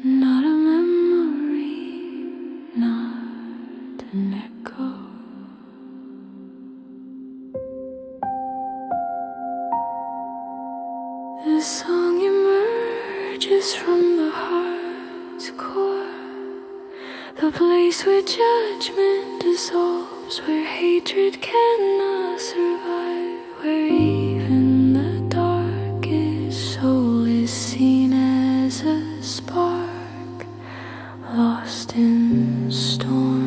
not a memory, not an echo. The song emerges from the heart's core, the place where judgment dissolves, where hatred cannot survive, where even the darkest soul is seen as a spark lost in storm.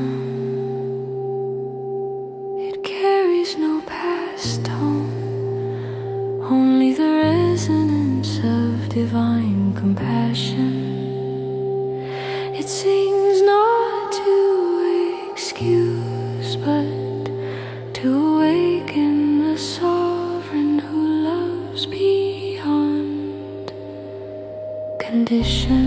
It carries no past tone, only the resonance of divine compassion. It sings not to excuse, but to awaken the sovereign who loves beyond condition.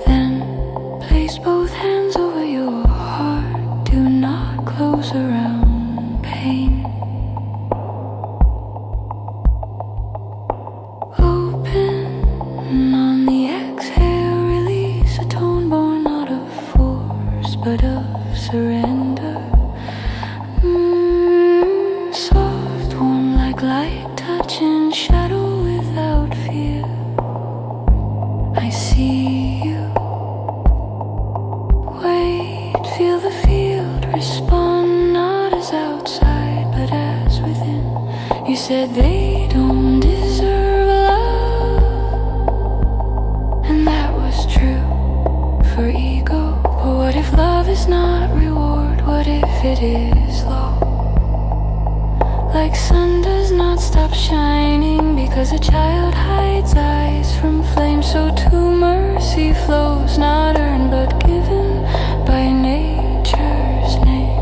Then place both hands over your heart. Do not close around pain. Open on the exhale, release a tone born not of force but of surrender. Soft, warm like light, touching shadow without fear. I see you. Wait, feel the field respond, not as outside but as within. You said they don't deserve love, and that was true for ego. But what if love is not reward? What if it is law? Like sun does not stop shining because a child hides eyes from flame, so too mercy flows, not earned but given by nature's name.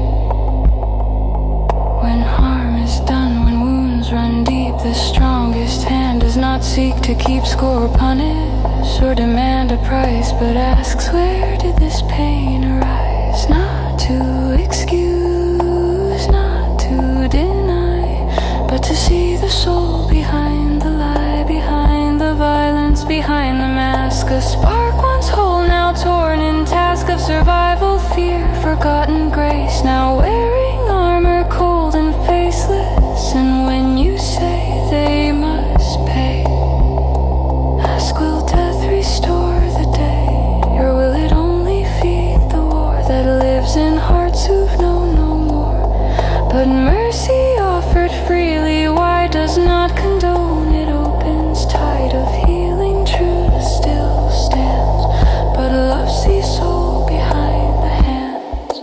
When harm is done, when wounds run deep, the strongest hand does not seek to keep score, punish or demand a price, but asks, where did this pain arise? Not to excuse, not to deny, but to see the soul behind the lie, behind the violence, behind the mask. A spark once whole, now torn in task of survival, fear, forgotten grace, now wearing armor, cold and faceless. And when you say they must pay, ask, will death restore the day, or will it only feed the war that lives in hearts who've known no more? But mercy offered freely, why does not condone? It opens tide of healing, truth still stands, but love sees soul behind the hands.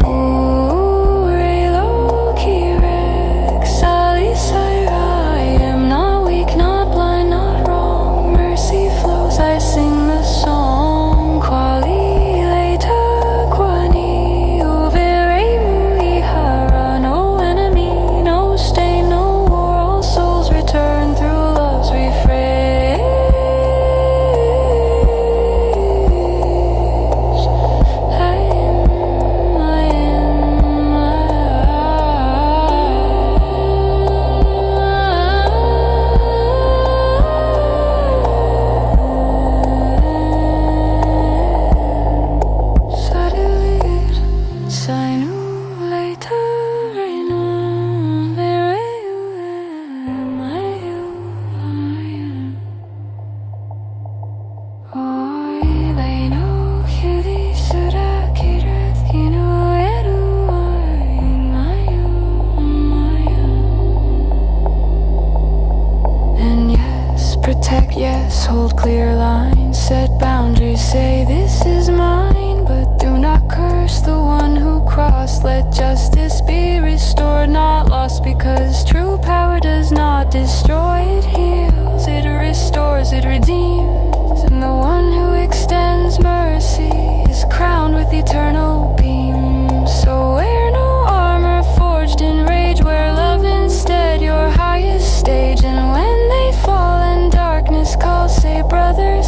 Oh, Relo Kirek, Sali Saira, I am not weak, not blind, not wrong. Mercy flows, I sing the song. Quali later, Kwani, Uvere Muihara, no enemy, no stain, no war. All souls return through love's rephrase. Satellit, Sainu later, Renu, Vereu, Mayu, Oi, Leino, Hiri, Sura, Kirat, Kinu, Eru, Mayu. And yes, protect, yes, hold clear lines, set boundaries, say this is mine, but do not curse the one who crossed. Let justice be restored, not lost, because true power does not destroy, it heals, it restores, it redeems, and the one who extends mercy is crowned with eternal beams. So wear no armor forged in rage, wear love instead, your highest stage. And when they fall and darkness calls, say brothers,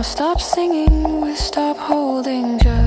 stop singing, we'll stop holding just